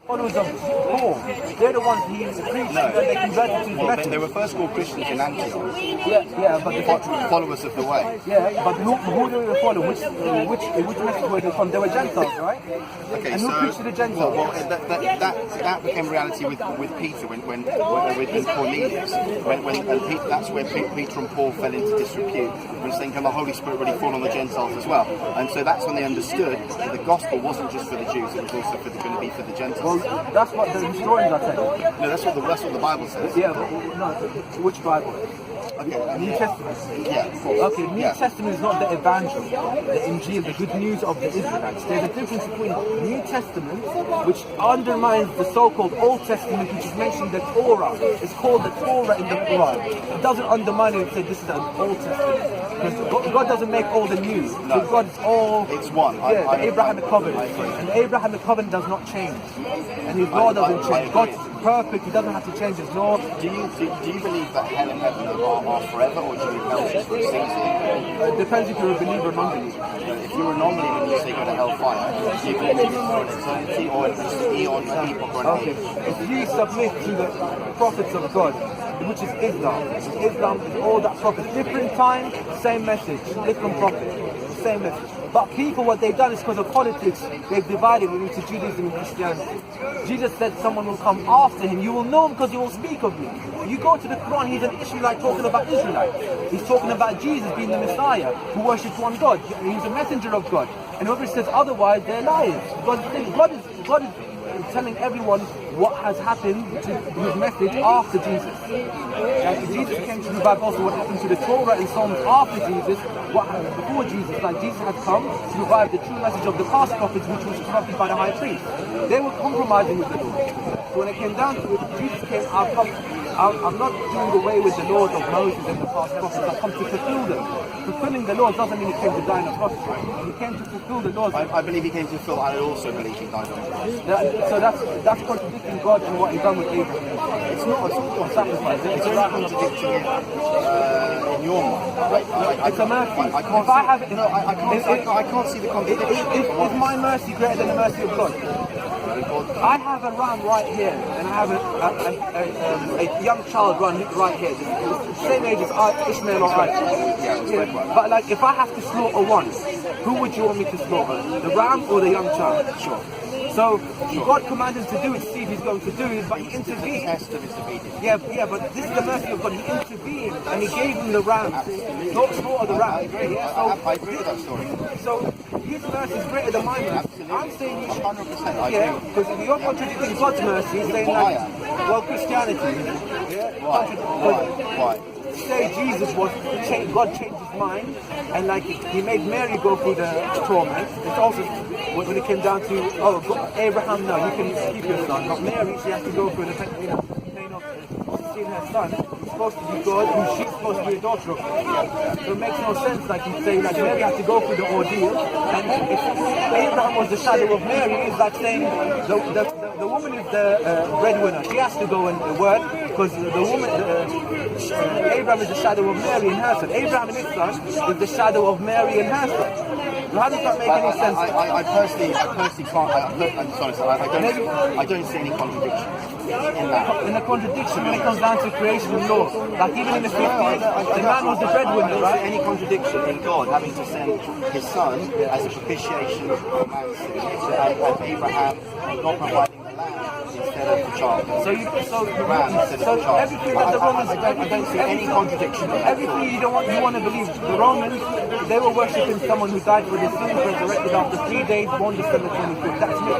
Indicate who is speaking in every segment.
Speaker 1: followers of Paul. They're the ones he preached that they converted to his message.
Speaker 2: They were first called Christians in Antioch.
Speaker 1: Yeah, but
Speaker 2: followers of the way.
Speaker 1: Yeah, but who do they follow? Which message were they from? They were Gentiles, right?
Speaker 2: Okay,
Speaker 1: and who preached to the Gentiles?
Speaker 2: Well, that became reality with Peter when Cornelius. That's where Peter and Paul fell into disrepute. When saying, "Can the Holy Spirit really fall on the Gentiles as well?" And so that's when they understood that the gospel wasn't just for the Jews; it was also going to be for the Gentiles.
Speaker 1: Well, that's what the historians are saying.
Speaker 2: No, that's what the Bible says.
Speaker 1: Yeah, but no, which Bible?
Speaker 2: Okay,
Speaker 1: New Testament.
Speaker 2: Yeah.
Speaker 1: Okay, New Testament is not the Evangel, the Injil, the good news of the Israelites. There's a difference between New Testament, which undermines the so-called Old Testament, which is mentioned in the Torah. It's called the Torah in the Quran. It doesn't undermine it and say this is an Old Testament. Because God doesn't make all the new. No. So God is all...
Speaker 2: It's one.
Speaker 1: Yeah, the Abrahamic covenant. And the Abrahamic covenant does not change. And his law doesn't change. God's perfect. He doesn't have to change his law.
Speaker 2: Do you believe that hell and heaven are forever, or do you believe hell is just for a season?
Speaker 1: It depends if you're a believer or non-believer.
Speaker 2: If you're a non-believer and you say go to hellfire, do you believe it's for an eternity or just an eon, an epoch, or an age?
Speaker 1: If you submit to the prophets of God, which is Islam. Islam is all that prophets. Different time, same message. Different prophet, same message. But people, what they've done is because of politics, they've divided it into Judaism and Christianity. Jesus said someone will come after him. You will know him because he will speak of me. You go to the Quran, he's an Israelite talking about Israelites. He's talking about Jesus being the Messiah who worships one God. He's a messenger of God. And whoever says otherwise, they're liars. God is telling everyone what has happened to his message after Jesus. And Jesus came to revive also what happened to the Torah and Psalms after Jesus, what happened before Jesus. Like Jesus had come to revive the true message of the past prophets, which was corrupted by the high priest. They were compromising with the Lord. So when it came down to it, Jesus came, I'm not doing away with the laws of Moses and the past prophets. I've come to fulfill them. Fulfilling the laws doesn't mean he came to die on a cross. He came to fulfill the laws.
Speaker 2: I believe he came to fulfill. I also believe he died on a cross.
Speaker 1: So that's contradicting God and what he done with Abraham.
Speaker 2: It's not a sacrifice.
Speaker 1: It's
Speaker 2: only contradicting it in your mind.
Speaker 1: It's a mercy.
Speaker 2: I can't see the contradiction.
Speaker 1: Is my mercy greater than the mercy of God? I have a ram right here, and I have a young child right here, the same age as Ishmael or Isaac. But like, if I have to slaughter one, who would you want me to slaughter? The ram or the young child? Sure. So God commanded him to do it, see if he's going to do it, but he intervened. Yeah, but this is the mercy of God. He intervened and he gave him the ram. Don't slaughter the ram.
Speaker 2: I agree with that story.
Speaker 1: So his mercy is greater than my mercy. I'm saying you should,
Speaker 2: 100%.
Speaker 1: yeah, because you're contradicting God's mercy, saying like, well, Christianity. Yeah.
Speaker 2: Why?
Speaker 1: Say Jesus God changed his mind, and like he made Mary go through the torment. It's also when it came down to Abraham, no, you can keep your son. Not Mary, she has to go through the pain of seeing her son. He's supposed to be God, who she's supposed to be a daughter of God. So it makes no sense like you say like Mary had to go through the ordeal, and if Abraham was the shadow of Mary, it's like saying the woman is the breadwinner. She has to go and work because the woman. Abraham is the shadow of Mary and her son. Abraham and his son is the shadow of Mary and her son. So how does that make any sense?
Speaker 2: I personally can't. I'm sorry, sir. I don't see any contradiction in that.
Speaker 1: In a contradiction when it comes down to creation and law. Like even in the 50s, the man was the breadwinner, right?
Speaker 2: Any contradiction in God having to send his son as a propitiation for man's sin, and Abraham not providing the land instead of the child.
Speaker 1: So everything that the Romans,
Speaker 2: I don't see any contradiction.
Speaker 1: Everything you want to believe. The Romans, they were worshipping someone who died for their sins, resurrected after 3 days, born December 25th. That's me.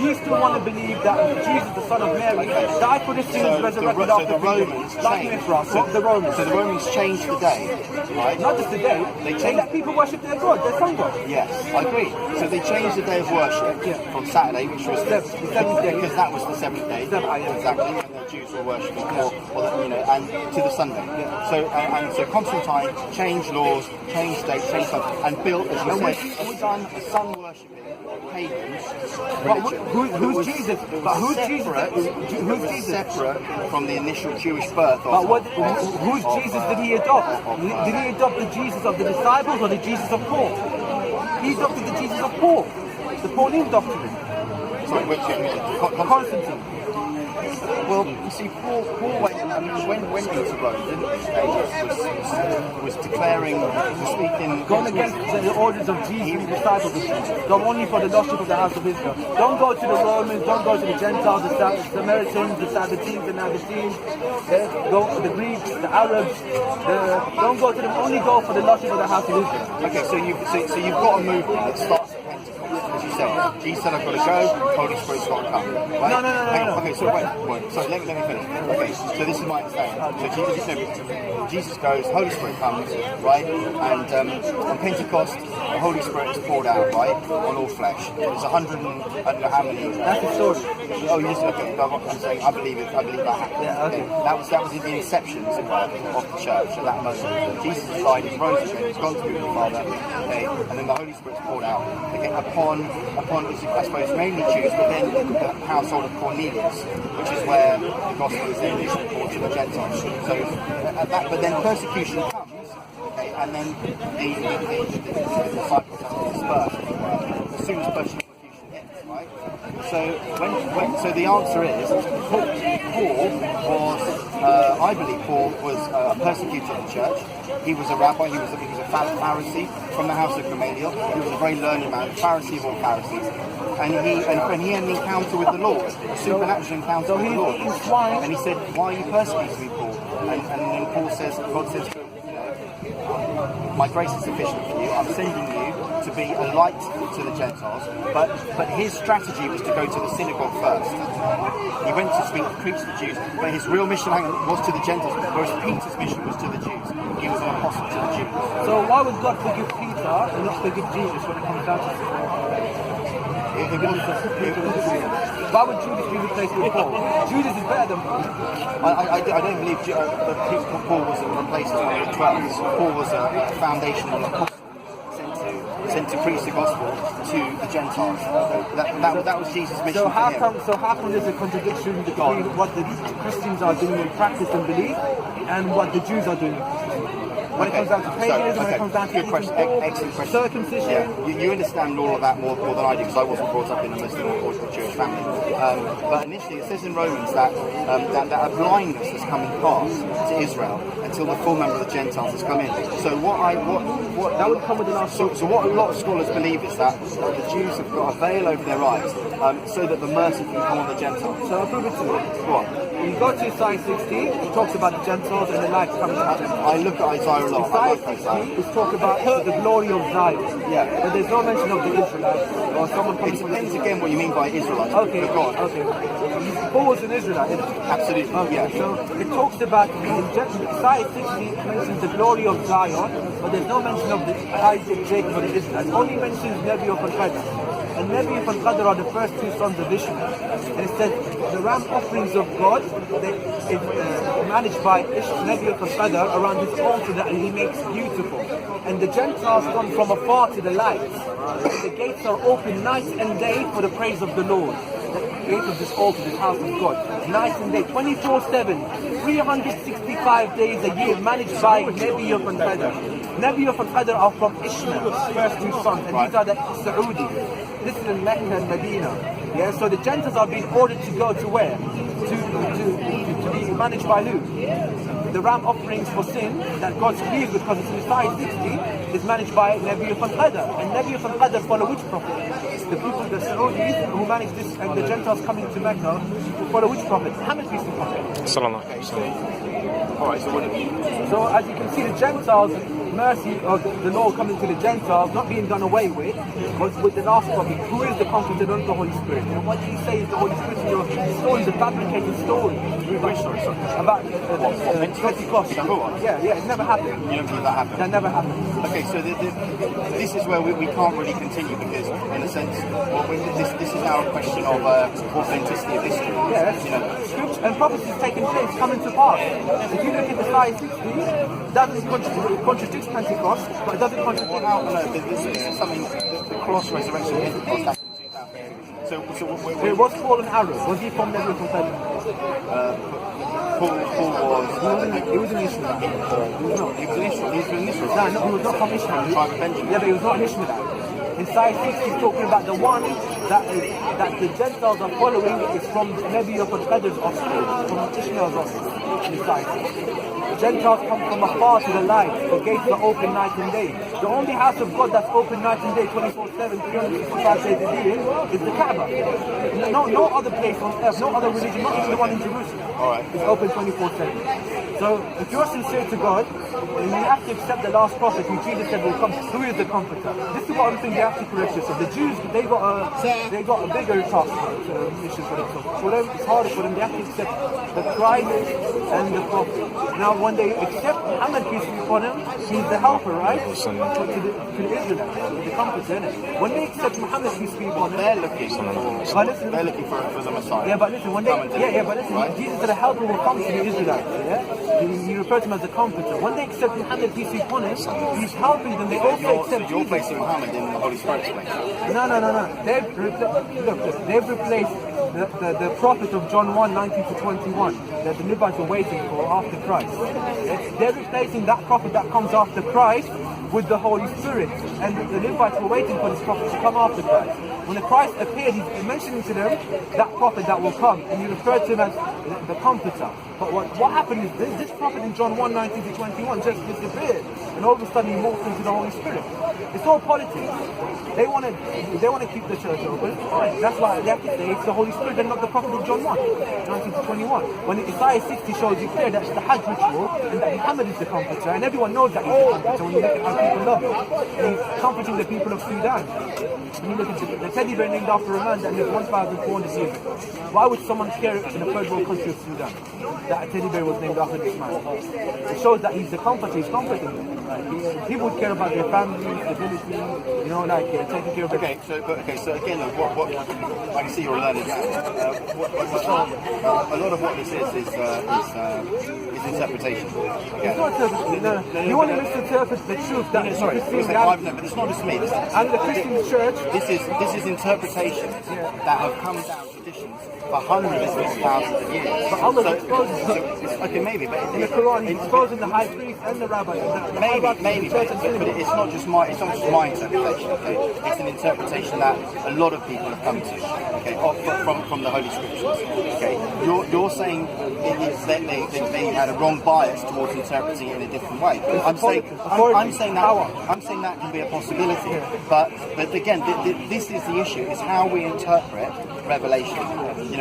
Speaker 1: You still want to believe that Jesus, the son of Mary, died for their sins, resurrected after 3 days. Like Mithras, the Romans.
Speaker 2: So the Romans changed the day, right?
Speaker 1: Not just the day. They let people worship their God, their sun God.
Speaker 2: Yes, I agree. So they changed the day of worship from Saturday, which was the 7th day, because that was the 7th day. Exactly. And the Jews were worshipping, and to the Sunday. Yeah. So Constantine changed laws, changed dates, changed stuff, and built, as you said, a sun worshipping pagans.
Speaker 1: Who's Jesus? But who's Jesus? Who's Jesus?
Speaker 2: Separate from the initial Jewish birth.
Speaker 1: Who's Jesus did he adopt? Did he adopt the Jesus of the disciples or the Jesus of Paul? He adopted the Jesus of Paul, the Pauline doctrine.
Speaker 2: Sorry,
Speaker 1: Constantine.
Speaker 2: Well, you see, Paul went, I mean, when he was to Rome, didn't he? Was declaring, was speaking...
Speaker 1: Going against the orders of Jesus and the disciples. Go only for the lost sheep of the house of Israel. Don't go to the Romans, don't go to the Gentiles, the Samaritans, the Sabbateans, the Nabateans, the Greeks, the Arabs. Don't go to them, only go for the lost sheep of the house of Israel.
Speaker 2: Okay, so you've got a movement that starts at Pentecost, as you said. Jesus said, I've got to go, Holy Spirit's got to come. Right?
Speaker 1: No.
Speaker 2: Okay, so wait. Sorry, let me finish. Okay, so this is my understanding. So Jesus goes, Holy Spirit comes, right? And on Pentecost, the Holy Spirit is poured out, right? On all flesh. There's 100 and I don't know how many.
Speaker 1: That's the story.
Speaker 2: Oh, yes, okay. I'm saying I believe that happened.
Speaker 1: Yeah, okay.
Speaker 2: That was in the inception of the church at that moment. Jesus has died, he's rose again, he's gone to be with the Father, okay, and then the Holy Spirit's poured out. Again, upon I suppose mainly Jews, but then the household of Cornelius, which is where the gospel is then poured to the Gentiles. So, but then persecution comes, okay, and then the disciples have to disperse as soon as persecution hits, right? So the answer is Paul was, I believe Paul was a persecutor of the church. He was a rabbi, he was a Pharisee from the house of Gamaliel. He was a very learned man, Pharisee of all Pharisees. And when he had an encounter with the Lord, a supernatural encounter with the Lord, and he said, why are you persecuting me, Paul? And then Paul says, God says, my grace is sufficient for you. I'm sending you to be a light to the Gentiles. But his strategy was to go to the synagogue first. He went to preach to the Jews, but his real mission was to the Gentiles, whereas Peter's mission was to the Jews. He was an apostle to the Jews.
Speaker 1: So why would God forgive Peter and not forgive Jesus when it comes down to it? Why would Judas be replaced with Paul? Judas is better than Paul.
Speaker 2: I don't believe that Paul was replaced with one of the 12. Paul was a foundational apostle sent to preach the gospel to the Gentiles. That was Jesus' mission.
Speaker 1: So how come there's a contradiction between what the Christians are doing in practice and belief and what the Jews are doing? When it comes down to paganism, when it comes down to
Speaker 2: excellent question.
Speaker 1: Circumcision.
Speaker 2: Yeah. You understand all of that more than I do because I wasn't brought up in a Muslim or Jewish family. But initially it says in Romans that a blindness has come in past to Israel until the full member of the Gentiles has come in. So what
Speaker 1: that would come with the last.
Speaker 2: So what a lot of scholars believe is that the Jews have got a veil over their eyes so that the mercy can come on the Gentiles.
Speaker 1: So I'll prove it to you.
Speaker 2: Go on.
Speaker 1: When you go to Isaiah 60, it talks about the Gentiles and the light coming to the Gentiles.
Speaker 2: I look at Isaiah a lot.
Speaker 1: Isaiah 60 is talk about the glory of Zion.
Speaker 2: Yeah.
Speaker 1: But there's no mention of the Israelites or someone coming from.
Speaker 2: It depends again what you mean by Israelites.
Speaker 1: Okay.
Speaker 2: Go on.
Speaker 1: Okay. Paul was an Israelite, isn't it?
Speaker 2: Absolutely.
Speaker 1: Okay.
Speaker 2: Yeah.
Speaker 1: So it talks about Isaiah 60 mentions the glory of Zion, but there's no mention of the Isaac, Jacob, or the Israelites. It only mentions Nebiah and Qadr. And Nebiah and Qadr are the first two sons of Ishmael. And it said the ram offerings of God is managed by Nebiah and Qadr around his altar that he makes beautiful. And the Gentiles come from afar to the light. And the gates are open night and day for the praise of the Lord. The gate of this altar, this house of God, night and day, 24/7, 365 days a year, managed by Nebiah and Qadr. Nebiah and Qadr are from Ishmael's first two sons, and these are the Saudi. This is in Mecca and Medina. Yeah, so the Gentiles are being ordered to go to where? To be managed by who? The ram offerings for sin that God's pleased with, because it's in Isaiah 60, is managed by Nebiah and Qadr. And Nebiah and Qadr follow which prophet? The people, the Saudis who manage this, and the Gentiles coming to Mecca who follow which prophet? Muhammad peace be upon him.
Speaker 2: Alright, so what do you mean?
Speaker 1: So as you can see, the Gentiles, mercy of the law coming to the Gentiles, not being done away with, was with the last prophet. Who is the comforter of the Holy Spirit? And what do you say is the Holy Spirit? Your story is a fabricated story.
Speaker 2: Which story, sorry?
Speaker 1: About Pentecost. Yeah, it never happened.
Speaker 2: You don't believe that happened?
Speaker 1: That never happened.
Speaker 2: Okay, so this is where we can't really continue because, in a sense, this is now a question of authenticity of history.
Speaker 1: Yeah, scripture and prophecy is taking place, coming to pass. If you look at Isaiah 60, it doesn't contradict Pentecost, but it doesn't contradict.
Speaker 2: This is something, the cross resurrection of Pentecost happened in 2000 So
Speaker 1: it was Paul an Arab? Was he from Nebiah from Qadr?
Speaker 2: Paul was.
Speaker 1: He was an Ishmaelite.
Speaker 2: He was an Israelite.
Speaker 1: No, he was not from Ishmael.
Speaker 2: Tribe of Benjamin.
Speaker 1: Yeah, but he was not an Ishmaelite. Isaiah 60 is talking about the one that the Gentiles are following is from Nebi of Al-Qadar's offspring, from Ishmael's offspring. The Gentiles come from afar to the light, the gates are open night and day. The only house of God that's open night and day, 24/7, 365 days a year, is the Kaaba. No other place on earth, no other religion, not even the one in Jerusalem, is open 24/7. So if you're sincere to God, then you have to accept the last prophet who Jesus said will come. Who is the comforter? This is what I'm saying. They have to correct yourself. The Jews, they got a bigger task mission for themselves. For them, it's harder for them. They have to accept the Christ and the prophet. Now, when they accept Muhammad, peace be upon him, he's the helper, right? To the Israelites, the comforter, isn't it? When they accept Muhammad, peace be upon him,
Speaker 2: they're looking for the Messiah.
Speaker 1: Yeah, but listen, Jesus said the helper will come to the Israelites. Yeah. He referred to him as the comforter. When they accept Muhammad, peace be upon him, he's helping them. They also accept
Speaker 2: you're
Speaker 1: Jesus.
Speaker 2: placing Muhammad in the Holy Spirit's place.
Speaker 1: No. They've replaced the prophet of John 1:19 to 21 that the Levites were waiting for after Christ. They're replacing that prophet that comes after Christ with the Holy Spirit. And the Levites were waiting for this prophet to come after Christ. When the Christ appeared, he's mentioning to them that prophet that will come, and he referred to him as the comforter. But what happened is this prophet in John 1:19 to 21 just disappeared, and all of a sudden he morphed into the Holy Spirit. It's all politics. They want to keep the church open. Fine. That's why they have to say it's the Holy Spirit and not the prophet of John 1:19 to 21. When Isaiah 60 shows you clear that's the Hajj ritual and that Muhammad is the comforter, and everyone knows that he's the comforter when you look at how people love him. And he's comforting the people of Sudan. When you look at the teddy bear named after a man that lived 1,400 years ago. Why would someone care in a third world country of Sudan that a teddy bear was named after this man? It shows that he's the comforter, he's comforting them. People would care about their family, stability, taking care of
Speaker 2: Okay, so again, what I can see you're learning. A lot of what this is interpretation.
Speaker 1: It's not interpretation. No. You want to misinterpret the truth that is
Speaker 2: but it's not just me.
Speaker 1: And the Christian church.
Speaker 2: This is interpretations that have come down traditions for hundreds of thousands of years.
Speaker 1: But Allah exposes
Speaker 2: okay, maybe, but
Speaker 1: in the Quran, He's exposing the high priest and the rabbi.
Speaker 2: Maybe, but it's not just my interpretation. Okay, it's an interpretation that a lot of people have come to. Okay, from the Holy Scriptures. Okay, you're saying that they had a wrong bias towards interpreting it in a different way. I'm saying that can be a possibility. But again, this is the issue: is how we interpret Revelation.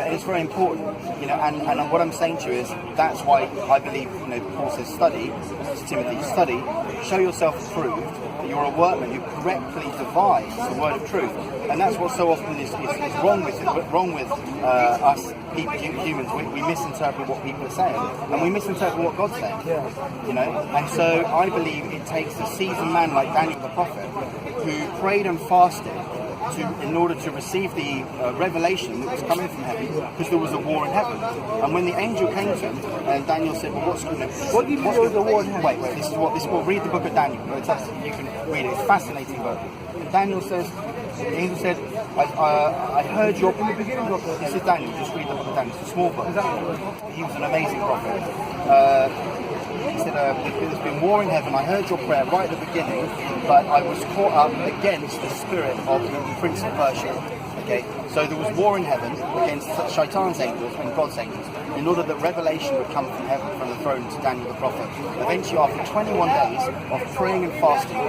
Speaker 2: It's very important. And what I'm saying to you is that's why I believe Paul says study, Timothy, study, show yourself approved, that you're a workman who correctly divides the word of truth. And that's what so often is wrong with us people, humans. We misinterpret what people are saying, and we misinterpret what God's saying. And so I believe it takes a seasoned man like Daniel the prophet, who prayed and fasted in order to receive the revelation that was coming from heaven, because there was a war in heaven. And when the angel came to him, and Daniel said, "Well, what do you mean there was a war in heaven?" Wait. This is what. Read the book of Daniel. You can read it. It's a fascinating book. Daniel says, the angel said, "I heard your." In the beginning of this is Daniel. Just read the book of Daniel. It's a small book. He was an amazing prophet. He said, "There's been war in heaven. I heard your prayer right at the beginning, but I was caught up against the spirit of the Prince of Persia." Okay, so there was war in heaven against Shaitan's angels and God's angels, in order that revelation would come from heaven, from the throne to Daniel the prophet. Eventually, after 21 days of praying and fasting,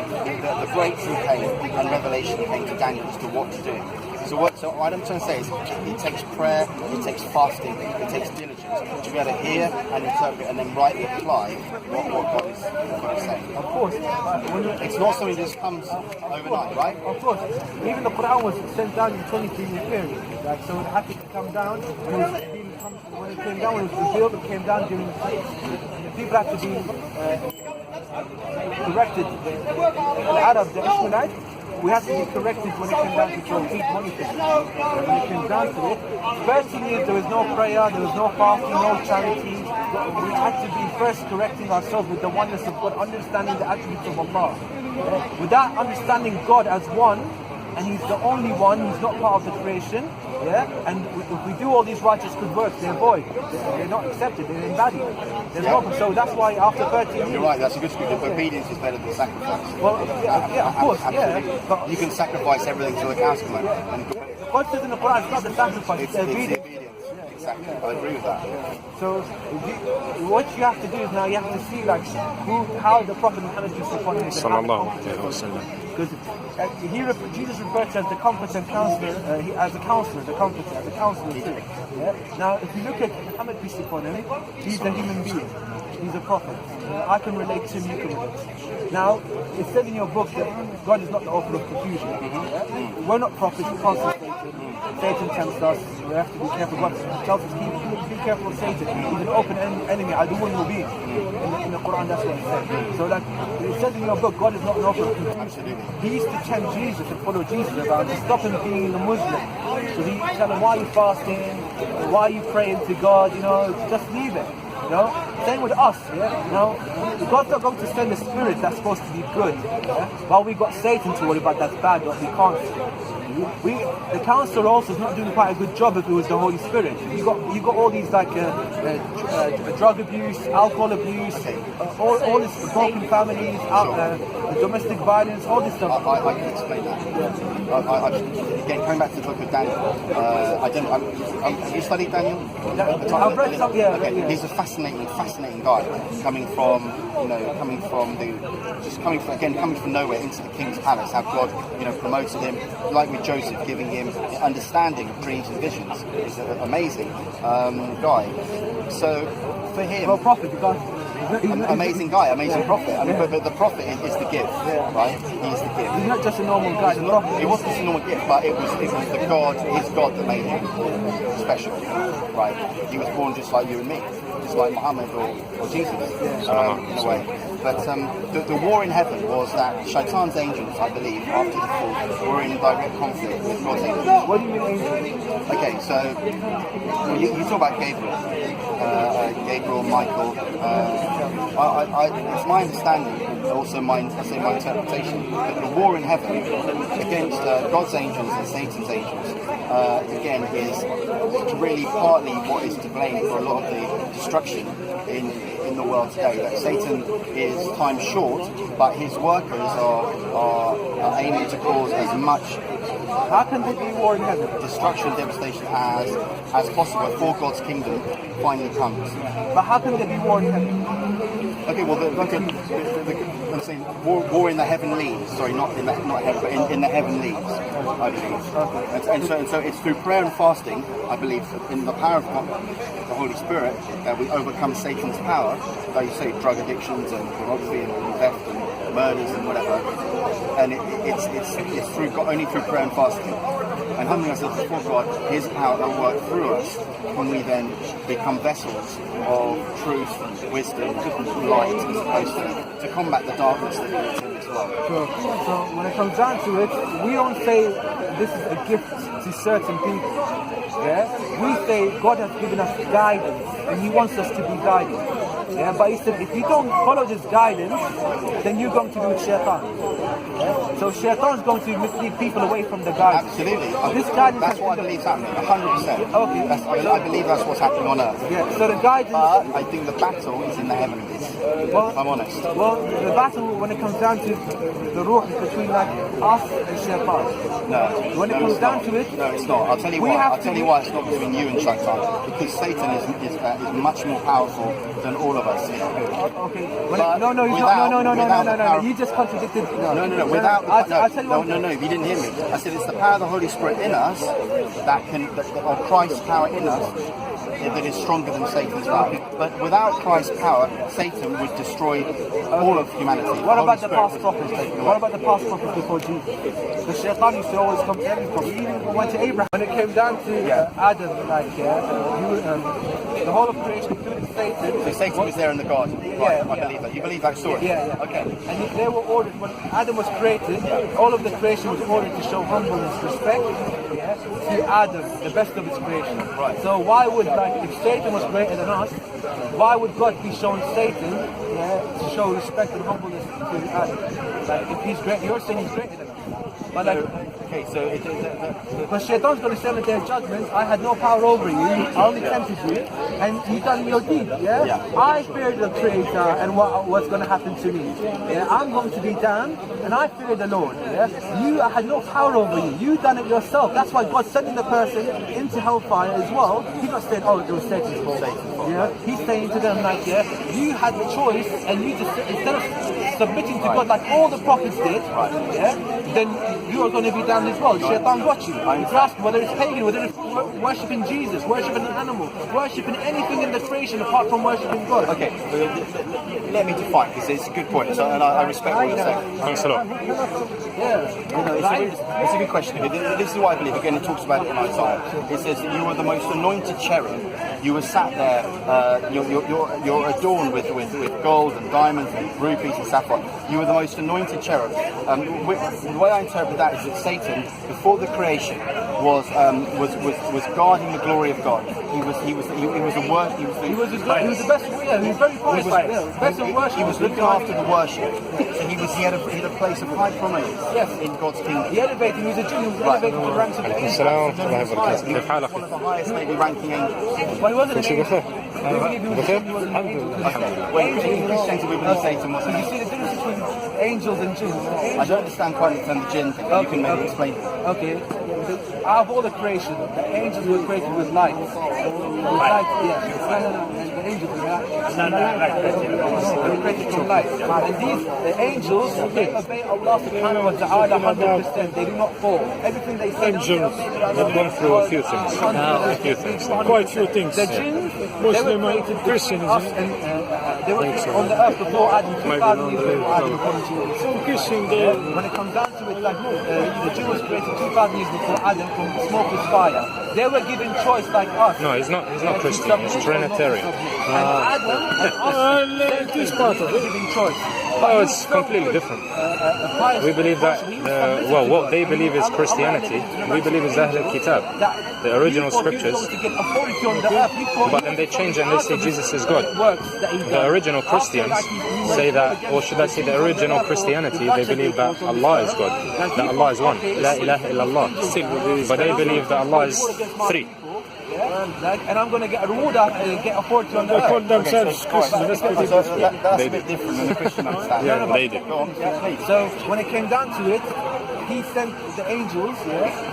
Speaker 2: the breakthrough came and revelation came to Daniel as to what to do. So what I'm trying to say is, it takes prayer, it takes fasting, it takes diligence to be able to hear and interpret and then rightly apply what God is saying.
Speaker 1: Of course.
Speaker 2: It's not something that just comes overnight, right?
Speaker 1: Of course. Even the Quran was sent down in 23-year period. So it had to come down. When it came down, when it was revealed, it came down during the people had to be corrected. The Arab, the Ishmaelites, we had to be corrected when it came down to complete monotheism. When it came down to it, 13 years there was no prayer, there was no fasting, no charity. We had to be first correcting ourselves with the oneness of God, understanding the attributes of Allah. Without understanding God as one, and He's the only one. He's not part of the creation. Yeah, and if we do all these righteous good works, they're void. They're not accepted. They're invalid. There's no. So that's why after 13 years,
Speaker 2: you're right. That's a good scripture. Obedience is better than sacrifice.
Speaker 1: Well, yeah, of course,
Speaker 2: absolutely.
Speaker 1: yeah. But
Speaker 2: you can sacrifice everything to the cows come home.
Speaker 1: God says in the Quran, it's not the sacrifice, it's the obedience.
Speaker 2: Exactly, I agree with that.
Speaker 1: So what you have to do is now you have to see like how the Prophet Muhammad used to follow him. Because Jesus referred to as the comforter and counselor, as a counselor, the comforter, as a counselor too. Yeah? Now if you look at Muhammad, peace be upon him, he's a human being. He's a prophet. I can relate to him, you can relate. Now, it said in your book that God is not the author of confusion. Yeah? We're not prophets, we can't see Satan. Satan tempts us, we have to be careful. God tells us, be careful of Satan. He's an open enemy, I do want to be. In the Quran, that's what it says. So that, it says in your book, God is not an author of confusion. He used to tempt Jesus and follow Jesus around to stop him being a Muslim. So he tell him, why are you fasting? Why are you praying to God? Just leave it. Same with us, God's not going to send a spirit that's supposed to be good, While we got Satan to worry about that's bad, but we can't. The counselor also is not doing quite a good job if it was the Holy Spirit. You got all these like drug abuse, alcohol abuse, all this broken families, domestic violence, all this stuff.
Speaker 2: I can explain that. Again, coming back to the book of Daniel, have you studied Daniel?
Speaker 1: I've read some,
Speaker 2: Okay. He's a fascinating guy, coming from nowhere into the king's palace. How God, promoted him, like with Joseph, giving him understanding of dreams and visions. He's an amazing guy. So for him,
Speaker 1: well, prophet,
Speaker 2: amazing guy, amazing prophet. But the prophet is the gift, right? He's the gift.
Speaker 1: He's not just a normal guy.
Speaker 2: He wasn't just a normal gift, but it was the God, his God that made him special, right? He was born just like you and me, just like Muhammad or Jesus, in a way. But the war in heaven was that Shaitan's angels, I believe, after the fall, were in direct conflict with God's angels.
Speaker 1: What do you mean angels?
Speaker 2: Okay, so you talk about Gabriel, Michael. It's my understanding, also my interpretation, that the war in heaven against God's angels and Satan's angels, again, is really partly what is to blame for a lot of the destruction in the world today. That Satan is time short, but his workers are aiming to cause as much.
Speaker 1: How can there be war in heaven?
Speaker 2: Destruction, devastation as possible before God's kingdom finally comes.
Speaker 1: But how can there be war in heaven?
Speaker 2: Okay, well, I'm saying war in the heavenlies. Sorry, not heaven, but in the heavenlies, I believe. Okay. And so it's through prayer and fasting, I believe, in the power of the Holy Spirit, that we overcome Satan's power. Like you say, drug addictions and pornography and theft and murders and whatever. And it's through God, only through prayer and fasting. And humbling ourselves before God, His power will work through us when we then become vessels of truth, wisdom, light, as opposed to combat the darkness that is in this world.
Speaker 1: So when it comes down to it, we don't say this is a gift to certain people. We say God has given us guidance and He wants us to be guided. But He said if you don't follow this guidance, then you're going to be with Shaitan. So Shaitan is going to mislead people away from the guidance.
Speaker 2: Absolutely.
Speaker 1: This guidance
Speaker 2: that's what I believe is happening, 100%.
Speaker 1: Okay.
Speaker 2: I believe that's what's happening on earth.
Speaker 1: Yeah. So the guidance.
Speaker 2: But I think the battle is in the heavens. If I'm honest.
Speaker 1: Well, the battle when it comes down to the ruh is between like us and Shaitan.
Speaker 2: No.
Speaker 1: When it comes down to it,
Speaker 2: no, it's not. I'll tell you why. I'll tell you why it's not between you and Shaitan. Because Satan is much more powerful than all of us.
Speaker 1: Okay. No. You just contradicted.
Speaker 2: No. If you didn't hear me, I said it's the power of the Holy Spirit in us or Christ's power in us that is stronger than Satan's power. But without Christ's power, Satan would destroy all of humanity.
Speaker 1: What about the past prophets? What about the past prophets before Jesus? The Shaitan used to always come to every prophet. He even went to Abraham. When it came down to Adam, the whole of creation, including Satan.
Speaker 2: So Satan was there in the garden. Right, I believe that. You believe that story?
Speaker 1: Yeah.
Speaker 2: Okay.
Speaker 1: And they were ordered, when Adam was created, all of the creation was ordered to show humbleness, respect to Adam, the best of his creation.
Speaker 2: Right.
Speaker 1: So why would, if Satan was greater than us, why would God be showing Satan to show respect and humbleness to Adam? If he's great, you're saying he's greater than us. But
Speaker 2: Okay, so
Speaker 1: But Shaitan's going to say on the day of judgment, I had no power over you, I only tempted you, and you done your deed, yeah? I feared the Creator and what's going to happen to me. Yeah? I'm going to be damned, and I fear the Lord, yeah? I had no power over you, you done it yourself. That's why God's sending the person into hellfire as well. He's not saying, oh, it was Satan's fault. Yeah? He's saying to them, like, yeah, you had the choice, and you just, instead of submitting to God like all the prophets did, yeah, then you are going to be damned as well. Shaitan got you. It's asking whether it's pagan, whether it's worshipping Jesus, worshipping an animal, worshipping anything in the creation apart from worshipping God.
Speaker 2: Okay, let me define, because it's a good point, so, and I respect what you're saying.
Speaker 3: Thanks a lot.
Speaker 2: It's a good question. This is what I believe. Again, it talks about it in Isaiah. It says that you were the most anointed cherub. You were sat there. You're adorned with gold and diamonds and rubies and sapphire. You were the most anointed cherub. The way I interpret that is that Satan, before the creation, was guarding the glory of God. He was the best.
Speaker 1: He was very qualified.
Speaker 2: He was looking after the worship. So he had a place of high prominence in God's kingdom.
Speaker 1: He elevated. He was a Jew. He was elevated to the ranks of the angels.
Speaker 3: السلام ورحمة الله وبركاته.
Speaker 2: He was one of the highest maybe ranking angels.
Speaker 1: But he wasn't an angel.
Speaker 3: بخير؟ الحمد لله.
Speaker 2: When in Christianity we believe Satan was an
Speaker 1: You see the difference between angels and jinns?
Speaker 2: I don't understand quite the term jinn thing. You can maybe explain it.
Speaker 1: Okay. Out of all the creation, the angels were created with light. Light, yeah. And the angels were they were created from light. And the angels, they obey Allah subhanahu wa ta'ala 100%. They do not fall. Everything they say.
Speaker 3: Angels have gone through a few things. Quite few things.
Speaker 1: The jinns,
Speaker 3: Muslim
Speaker 1: they were
Speaker 3: and
Speaker 1: created
Speaker 3: Christian,
Speaker 1: us,
Speaker 3: isn't it?
Speaker 1: and they were on the earth before Adam, 2,000 years before Adam, according to you.
Speaker 3: Some Christian,
Speaker 1: When it comes down to it, like the Jew was created 2,000 years before Adam from smokeless fire. They were given choice like us.
Speaker 3: No, he's not Christian. He's Trinitarian.
Speaker 1: And Adam and us,
Speaker 3: it is part of it.
Speaker 1: given choice.
Speaker 3: Oh, it's completely different. We believe that, what they believe is Christianity, we believe is Ahl al-Kitab, the original scriptures. But then they change and they say Jesus is God. The original Christians say that, or should I say the original Christianity, they believe that Allah is God, that Allah is one, La ilaha illallah. But they believe that Allah is three.
Speaker 1: And I'm going to get a reward and get authority on the earth.
Speaker 3: They call themselves Christians.
Speaker 2: That's a bit different than the Christian understanding.
Speaker 3: Yeah, they do.
Speaker 1: So when it came down to it, he sent the angels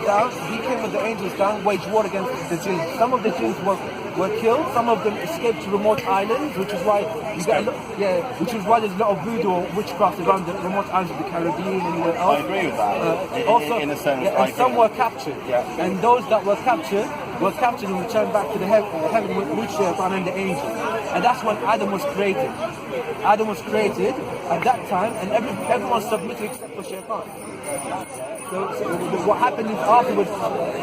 Speaker 1: down. He came with the angels down, waged war against the jinns. Some of the jinns were killed. Some of them escaped to remote islands, which is why which is why there's a lot of voodoo or witchcraft around the remote islands of the Caribbean and anywhere else.
Speaker 2: I agree with that.
Speaker 1: Also,
Speaker 2: in a sense,
Speaker 1: and some were captured. And those that were captured and returned back to the heaven with Shaitan and the angels. And that's when Adam was created. Adam was created at that time, and everyone submitted except for Shaitan. So what happened is afterwards,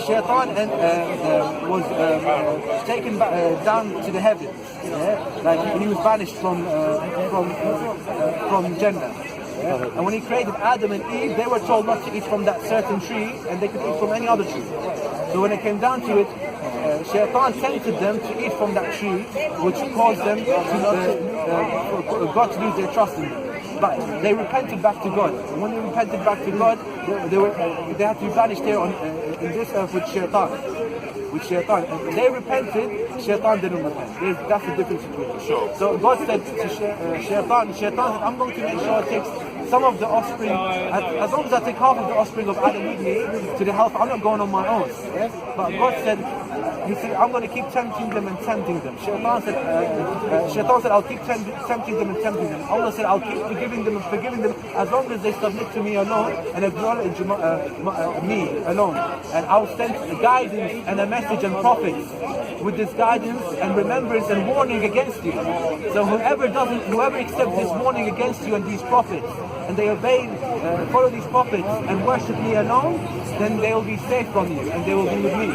Speaker 1: Shaitan was taken down to the heavens. Like he was banished from Jannah. And when he created Adam and Eve, they were told not to eat from that certain tree, and they could eat from any other tree. So when it came down to it, Shaitan tempted them to eat from that tree, which caused them to God to lose their trust in them. But they repented back to God. And when they repented back to God, they had to be banished here in this earth with Shaitan. And they repented, Shaitan didn't repent. That's the difference between them.
Speaker 2: Sure.
Speaker 1: So God said to Shaitan said, I'm going to make sure it takes some of the offspring, as long as I take half of the offspring of Adam with me to the hellfire, I'm not going on my own. But God said, He said, I'm going to keep tempting them and tempting them. Shaitan said, I'll keep tempting them and tempting them. Allah said, I'll keep forgiving them and forgiving them as long as they submit to me alone and acknowledge me alone. And I'll send guidance and a message and prophets with this guidance and remembrance and warning against you. So whoever accepts this warning against you and these prophets, and they obey, follow these prophets and worship me alone, then they will be safe from you and they will be with me.